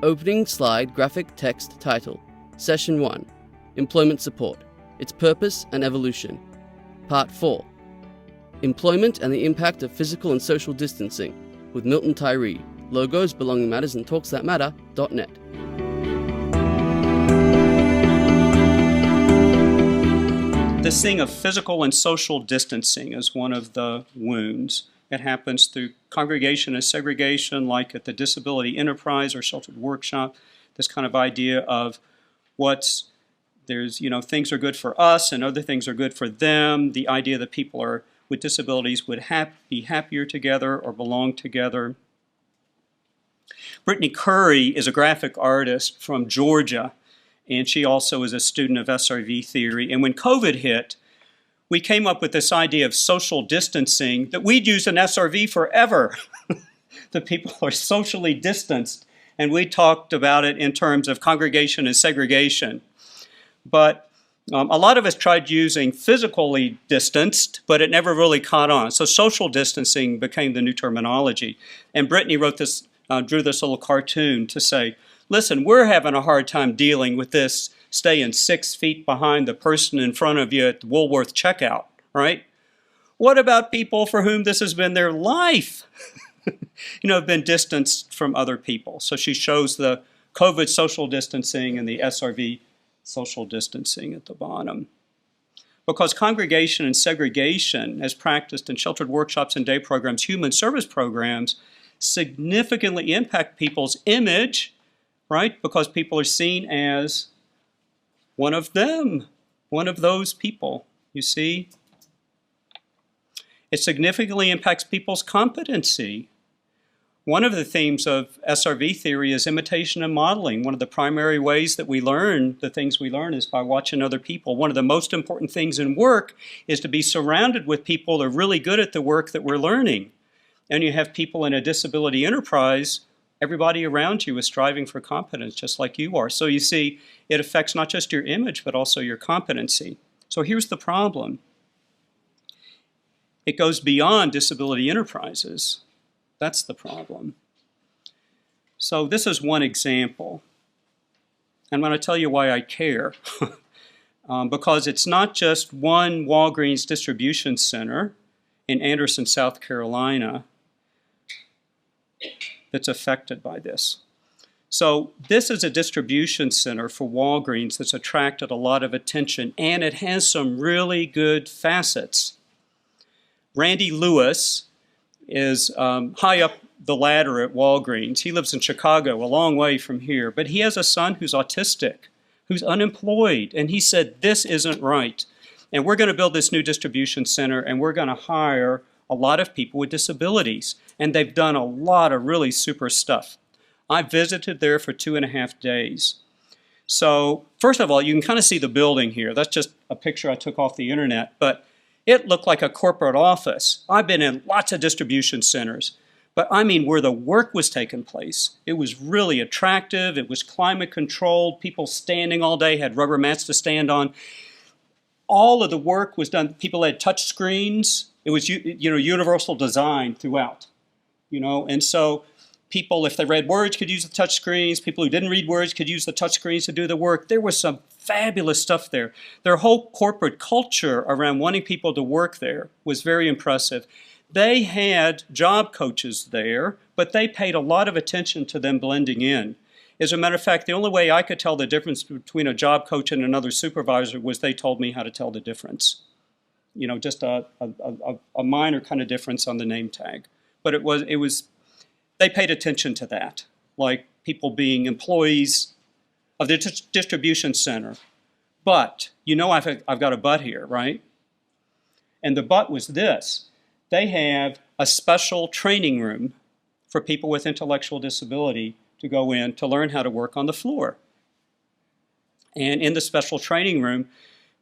Opening slide graphic text title. Session 1. Employment Support. Its Purpose and Evolution. Part 4. Employment and the Impact of Physical and Social Distancing with Milton Tyree. Logos, Belonging Matters and TalksThatMatter.net. This thing of physical and social distancing is one of the wounds. It happens through congregation and segregation, like at the Disability Enterprise or Sheltered Workshop. This kind of idea of things are good for us and other things are good for them. The idea that people with disabilities would be happier together or belong together. Brittany Curry is a graphic artist from Georgia, and she also is a student of SRV theory. And when COVID hit, we came up with this idea of social distancing that we'd use in SRV forever. The people are socially distanced, and we talked about it in terms of congregation and segregation. But a lot of us tried using physically distanced, but it never really caught on. So social distancing became the new terminology. And Brittany drew this little cartoon to say, listen, we're having a hard time dealing with this staying 6 feet behind the person in front of you at the Woolworth checkout, right? What about people for whom this has been their life? Have been distanced from other people. So she shows the COVID social distancing and the SRV social distancing at the bottom. Because congregation and segregation, as practiced in sheltered workshops and day programs, human service programs, significantly impact people's image, right? Because people are seen as one of them, one of those people, you see? It significantly impacts people's competency. One of the themes of SRV theory is imitation and modeling. One of the primary ways that we learn, the things we learn, is by watching other people. One of the most important things in work is to be surrounded with people that are really good at the work that we're learning. And you have people in a disability enterprise, everybody around you is striving for competence just like you are. So you see, it affects not just your image, but also your competency. So here's the problem. It goes beyond disability enterprises. That's the problem. So this is one example. I'm going to tell you why I care. Because it's not just one Walgreens distribution center in Anderson, South Carolina, that's affected by this. So this is a distribution center for Walgreens that's attracted a lot of attention, and it has some really good facets. Randy Lewis is high up the ladder at Walgreens. He lives in Chicago, a long way from here, but he has a son who's autistic, who's unemployed, and he said, this isn't right. And we're going to build this new distribution center, and we're going to hire a lot of people with disabilities. And they've done a lot of really super stuff. I visited there for 2.5 days. So first of all, you can kind of see the building here. That's just a picture I took off the internet, but it looked like a corporate office. I've been in lots of distribution centers, but I mean where the work was taking place. It was really attractive. It was climate controlled. People standing all day had rubber mats to stand on. All of the work was done. People had touch screens. It was universal design throughout. And so people, if they read words, could use the touch screens. People who didn't read words could use the touch screens to do the work. There was some fabulous stuff there. Their whole corporate culture around wanting people to work there was very impressive. They had job coaches there, but they paid a lot of attention to them blending in. As a matter of fact, the only way I could tell the difference between a job coach and another supervisor was they told me how to tell the difference. Just a minor kind of difference on the name tag. But they paid attention to that, like people being employees of the distribution center. But, I've got a but here, right? And the but was this. They have a special training room for people with intellectual disability to go in to learn how to work on the floor. And in the special training room,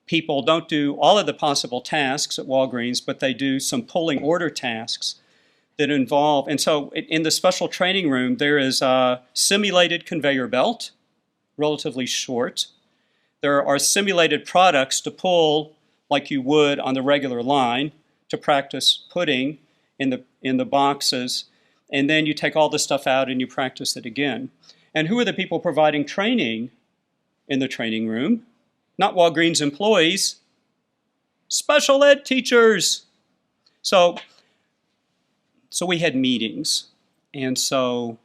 people don't do all of the possible tasks at Walgreens, but they do some pulling order tasks that involve, and so in the special training room, there is a simulated conveyor belt, relatively short. There are simulated products to pull like you would on the regular line to practice putting in the boxes, and then you take all the stuff out and you practice it again. And who are the people providing training in the training room? Not Walgreens employees, special ed teachers. So we had meetings. And so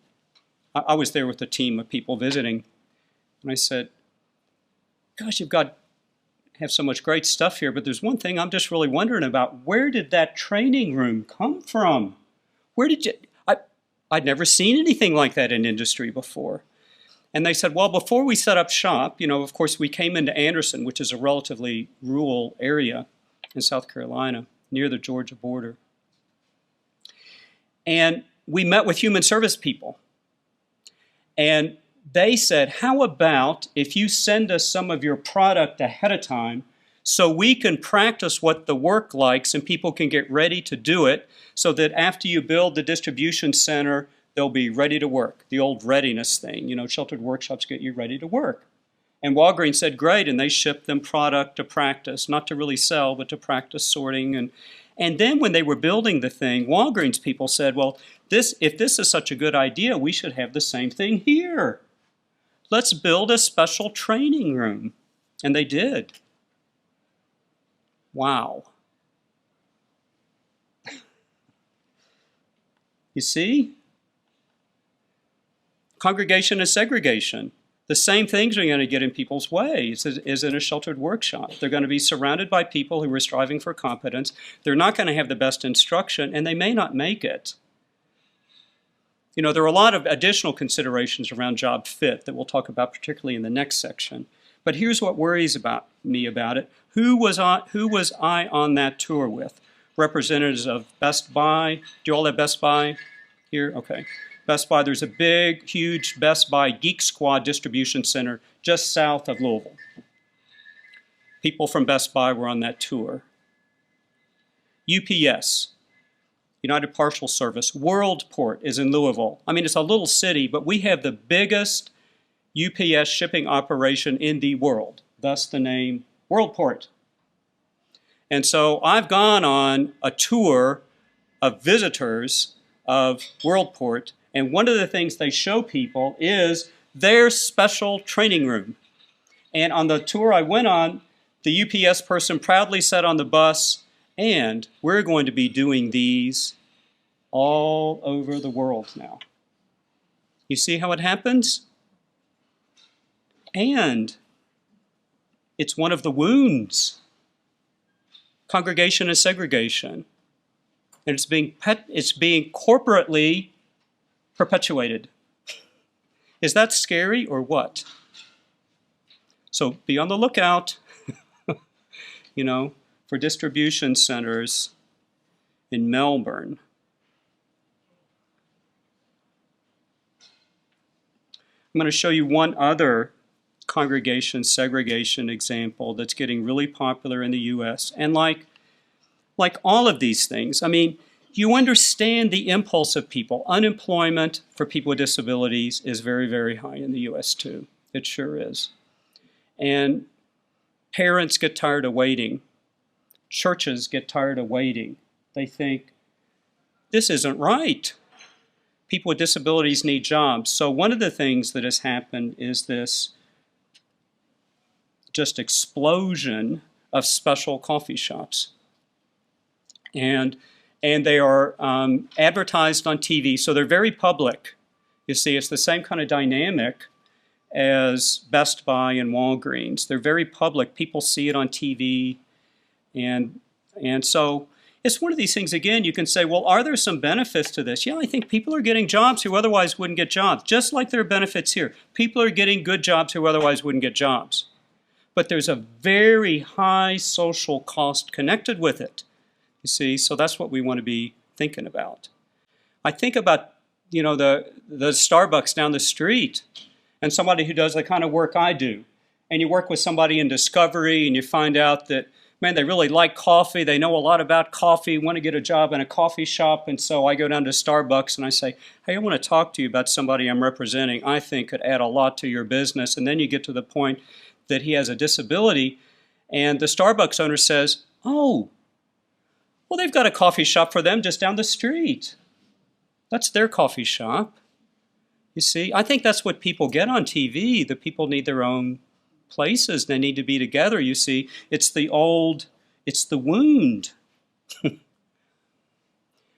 I was there with a team of people visiting. And I said, gosh, you've got have so much great stuff here, but there's one thing I'm just really wondering about. Where did that training room come from? Where did you... I'd never seen anything like that in industry before. And they said, well, before we set up shop, of course, we came into Anderson, which is a relatively rural area in South Carolina, near the Georgia border. And we met with human service people. And they said, how about if you send us some of your product ahead of time so we can practice what the work likes and people can get ready to do it so that after you build the distribution center, they'll be ready to work. The old readiness thing, sheltered workshops get you ready to work. And Walgreens said, great, and they shipped them product to practice, not to really sell, but to practice sorting. And then when they were building the thing, Walgreens people said, well, if this is such a good idea, we should have the same thing here. Let's build a special training room. And they did. Wow. You see? Congregation and segregation. The same things are going to get in people's way as in a sheltered workshop. They're going to be surrounded by people who are striving for competence. They're not going to have the best instruction, and they may not make it. There are a lot of additional considerations around job fit that we'll talk about, particularly in the next section. But here's what worries me about it. Who was I on that tour with? Representatives of Best Buy. Do you all have Best Buy here? Okay. Best Buy, there's a big, huge Best Buy Geek Squad distribution center just south of Louisville. People from Best Buy were on that tour. UPS, United Parcel Service. Worldport is in Louisville. I mean, it's a little city, but we have the biggest UPS shipping operation in the world, thus the name Worldport. And so I've gone on a tour of visitors of Worldport, and one of the things they show people is their special training room. And on the tour I went on, the UPS person proudly said on the bus, and we're going to be doing these all over the world now. You see how it happens? And it's one of the wounds. Congregation and segregation. And it's being corporately perpetuated. Is that scary or what? So be on the lookout, for distribution centers in Melbourne. I'm going to show you one other congregation segregation example that's getting really popular in the U.S. And like all of these things, you understand the impulse of people. Unemployment for people with disabilities is very, very high in the U.S. too. It sure is. And parents get tired of waiting. Churches get tired of waiting. They think, this isn't right. People with disabilities need jobs. So one of the things that has happened is this just explosion of special coffee shops. And they are advertised on TV, so they're very public. You see, it's the same kind of dynamic as Best Buy and Walgreens. They're very public. People see it on TV. And so it's one of these things, again, you can say, well, are there some benefits to this? Yeah, I think people are getting jobs who otherwise wouldn't get jobs, just like there are benefits here. People are getting good jobs who otherwise wouldn't get jobs. But there's a very high social cost connected with it. You see, so that's what we want to be thinking about. I think about, the Starbucks down the street and somebody who does the kind of work I do. And you work with somebody in discovery and you find out that, man, they really like coffee. They know a lot about coffee, want to get a job in a coffee shop. And so I go down to Starbucks and I say, hey, I want to talk to you about somebody I'm representing. I think could add a lot to your business. And then you get to the point that he has a disability. And the Starbucks owner says, oh, well, they've got a coffee shop for them just down the street. That's their coffee shop. You see, I think that's what people get on TV. The people need their own places. They need to be together, you see. It's the wound.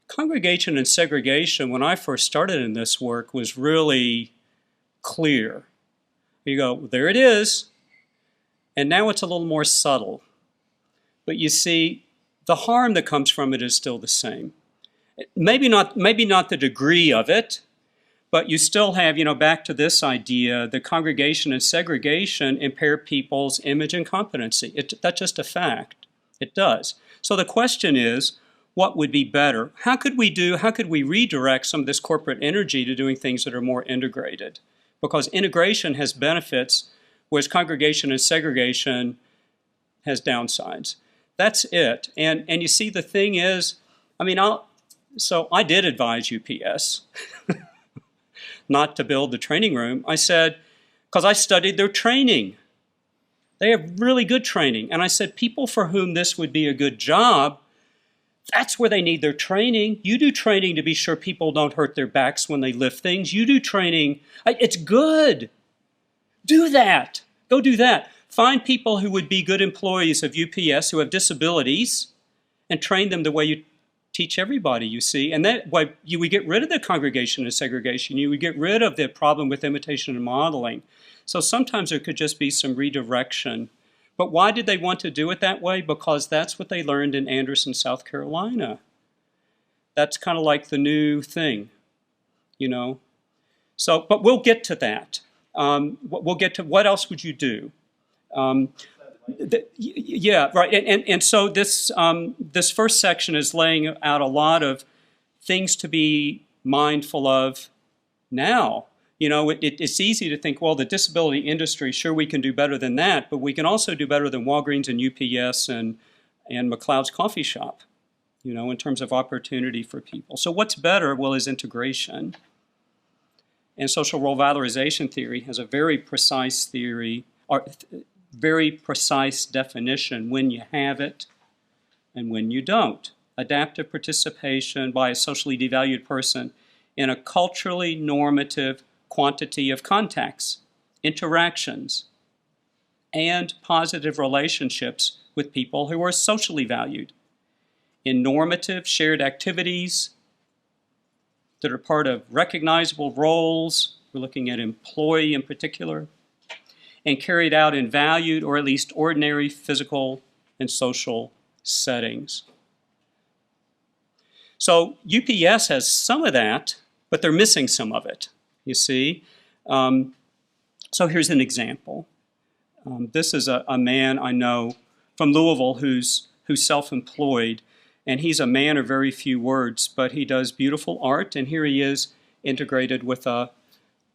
Congregation and segregation, when I first started in this work, was really clear. You go, there it is. And now it's a little more subtle. But you see, the harm that comes from it is still the same. Maybe not the degree of it, but you still have, back to this idea, the congregation and segregation impair people's image and competency. That's just a fact. It does. So the question is, what would be better? How could we redirect some of this corporate energy to doing things that are more integrated? Because integration has benefits, whereas congregation and segregation has downsides. That's it. And you see, the thing is, I did advise UPS not to build the training room. I said, because I studied their training. They have really good training. And I said, people for whom this would be a good job, that's where they need their training. You do training to be sure people don't hurt their backs when they lift things. You do training. It's good. Do that. Go do that. Find people who would be good employees of UPS who have disabilities and train them the way you teach everybody, you see. And that way you would get rid of the congregation and segregation. You would get rid of the problem with imitation and modeling. So sometimes there could just be some redirection. But why did they want to do it that way? Because that's what they learned in Anderson, South Carolina. That's kind of like the new thing, So, but we'll get to that. We'll get to what else would you do? Yeah, right. And so this first section is laying out a lot of things to be mindful of now. It's easy to think, well, the disability industry, sure, we can do better than that, but we can also do better than Walgreens and UPS and McLeod's Coffee Shop, in terms of opportunity for people. So what's better? Well, is integration. And social role valorization theory has a very precise theory, or very precise definition when you have it and when you don't. Adaptive participation by a socially devalued person in a culturally normative quantity of contacts, interactions, and positive relationships with people who are socially valued in normative shared activities that are part of recognizable roles. We're looking at employee in particular, and carried out in valued or at least ordinary physical and social settings. So UPS has some of that, but they're missing some of it, you see. So here's an example. This is a man I know from Louisville who's self-employed, and he's a man of very few words, but he does beautiful art, and here he is integrated with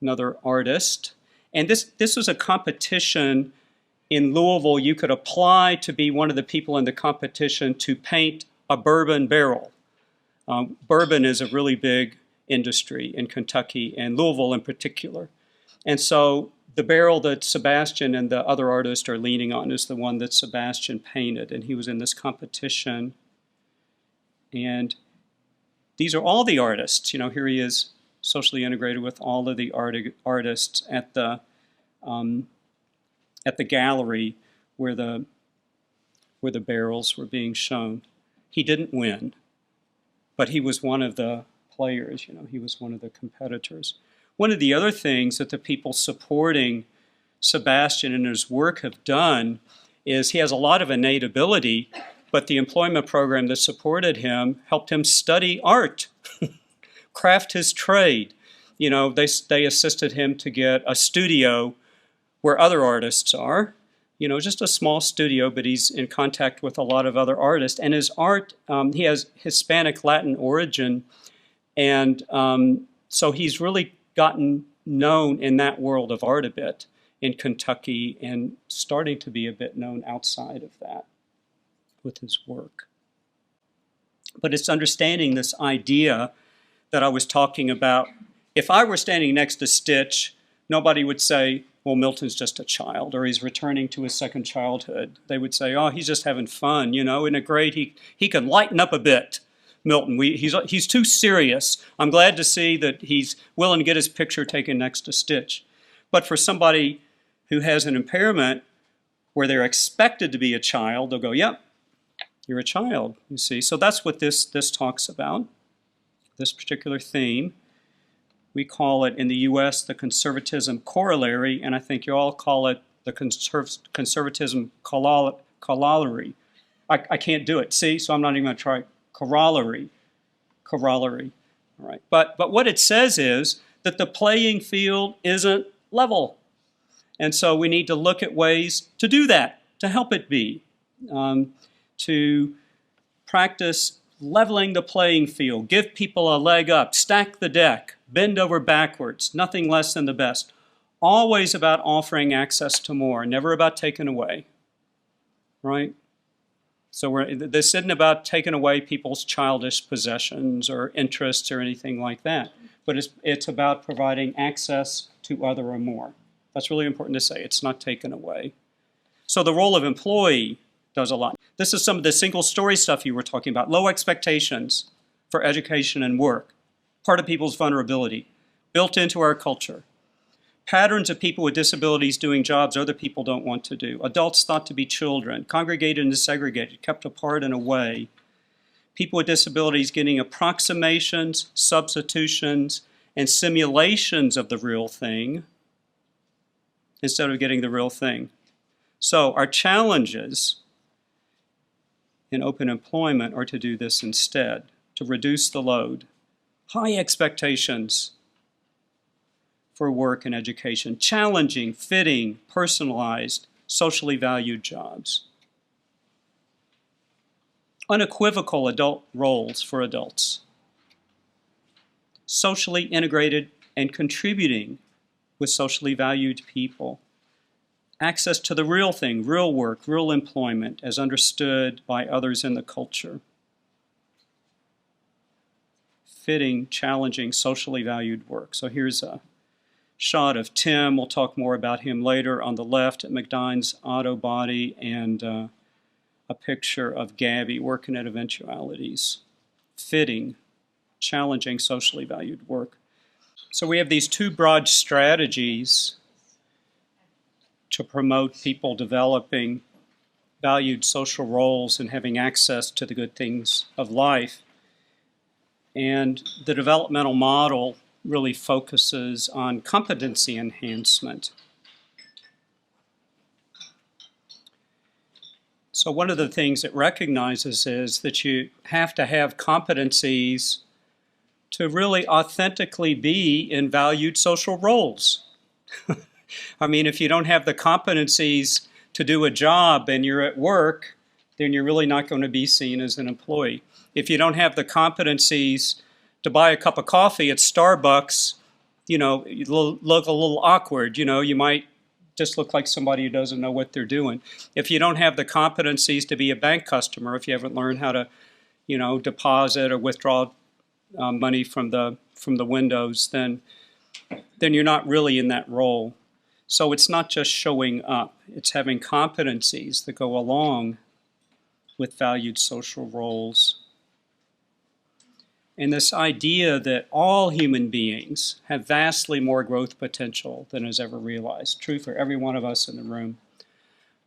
another artist. And this was a competition in Louisville. You could apply to be one of the people in the competition to paint a bourbon barrel. Bourbon is a really big industry in Kentucky, and Louisville in particular. And so the barrel that Sebastian and the other artist are leaning on is the one that Sebastian painted, and he was in this competition. And these are all the artists. Here he is, socially integrated with all of the artists at the gallery where the barrels were being shown. He didn't win, but he was one of the players. He was one of the competitors. One of the other things that the people supporting Sebastian and his work have done is he has a lot of innate ability, but the employment program that supported him helped him study art, craft his trade. They assisted him to get a studio where other artists are, just a small studio, but he's in contact with a lot of other artists. And his art, he has Hispanic Latin origin, and so he's really gotten known in that world of art a bit in Kentucky and starting to be a bit known outside of that with his work. But it's understanding this idea that I was talking about. If I were standing next to Stitch, nobody would say, well, Milton's just a child, or he's returning to his second childhood. They would say, oh, he's just having fun, isn't it great? He can lighten up a bit. Milton. He's too serious. I'm glad to see that he's willing to get his picture taken next to Stitch. But for somebody who has an impairment where they're expected to be a child, they'll go, yep, you're a child, you see. So that's what this talks about, this particular theme. We call it in the U.S. the conservatism corollary, and I think you all call it the conservatism corollary. I can't do it, see? So I'm not even going to try corollary. All right. But what it says is that the playing field isn't level. And so we need to look at ways to do that, to help it be, to practice leveling the playing field, give people a leg up, stack the deck, bend over backwards, nothing less than the best. Always about offering access to more, never about taking away, right? So this isn't about taking away people's childish possessions or interests or anything like that, but it's about providing access to other or more. That's really important to say. It's not taken away. So the role of employee does a lot. This is some of the single story stuff you were talking about. Low expectations for education and work. Part of people's vulnerability. Built into our culture. Patterns of people with disabilities doing jobs other people don't want to do. Adults thought to be children. Congregated and segregated. Kept apart and away. People with disabilities getting approximations, substitutions, and simulations of the real thing instead of getting the real thing. So our challenges in open employment are to do this instead, to reduce the load. High expectations for work and education, challenging, fitting, personalized, socially valued jobs. Unequivocal adult roles for adults. Socially integrated and contributing with socially valued people. Access to the real thing, real work, real employment as understood by others in the culture. Fitting, challenging, socially valued work. So here's a shot of Tim. We'll talk more about him later. On the left at McDine's Auto Body, and a picture of Gabby working at Eventualities. Fitting, challenging, socially valued work. So we have these two broad strategies to promote people developing valued social roles and having access to the good things of life. And the developmental model really focuses on competency enhancement. So one of the things it recognizes is that you have to have competencies to really authentically be in valued social roles. I mean, if you don't have the competencies to do a job and you're at work, then you're really not going to be seen as an employee. If you don't have the competencies to buy a cup of coffee at Starbucks, you know, you look a little awkward. You know, you might just look like somebody who doesn't know what they're doing. If you don't have the competencies to be a bank customer, if you haven't learned how to, you know, deposit or withdraw money from the windows, then you're not really in that role. So it's not just showing up. It's having competencies that go along with valued social roles. And this idea that all human beings have vastly more growth potential than is ever realized. True for every one of us in the room.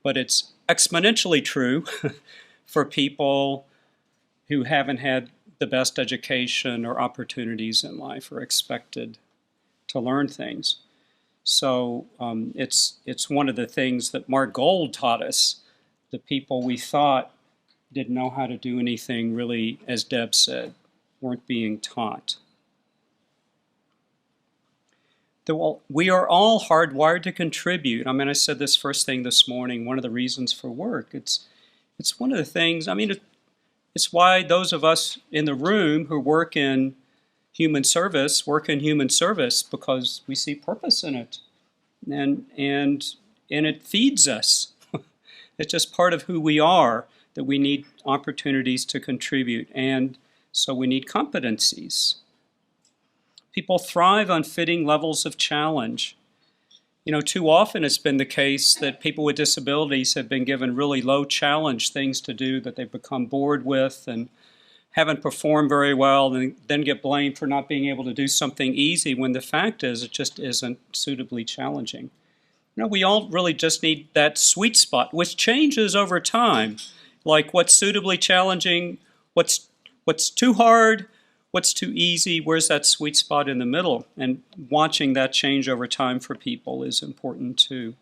But it's exponentially true for people who haven't had the best education or opportunities in life or expected to learn things. So it's one of the things that Mark Gold taught us. The people we thought didn't know how to do anything really, as Deb said, weren't being taught. We are all hardwired to contribute. I mean, I said this first thing this morning, one of the reasons for work. It's one of the things, I mean, it's why those of us in the room who work in human service, because we see purpose in it. And it feeds us. It's just part of who we are, that we need opportunities to contribute. And so we need competencies. People thrive on fitting levels of challenge. You know, too often it's been the case that people with disabilities have been given really low challenge things to do that they've become bored with and haven't performed very well and then get blamed for not being able to do something easy when the fact is it just isn't suitably challenging. We all really just need that sweet spot, which changes over time. Like what's suitably challenging, what's too hard, what's too easy, where's that sweet spot in the middle? And watching that change over time for people is important too.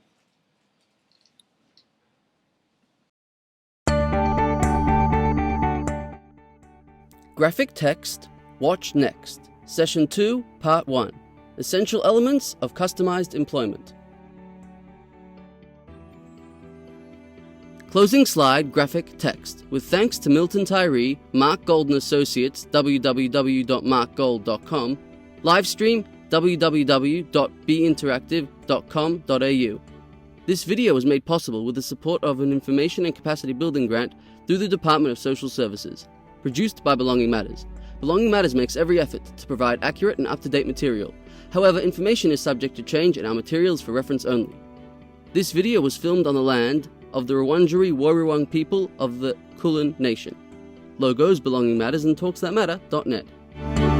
Graphic Text, Watch Next, Session 2, Part 1, Essential Elements of Customized Employment. Closing slide, graphic text. With thanks to Milton Tyree, Mark Golden Associates, www.markgold.com, livestream, www.beinteractive.com.au. This video was made possible with the support of an Information and Capacity Building grant through the Department of Social Services. Produced by Belonging Matters. Belonging Matters makes every effort to provide accurate and up-to-date material. However, information is subject to change and our materials for reference only. This video was filmed on the land of the Wurundjeri Woi-wurrung people of the Kulin Nation. Logos Belonging Matters and TalksThatMatter.net.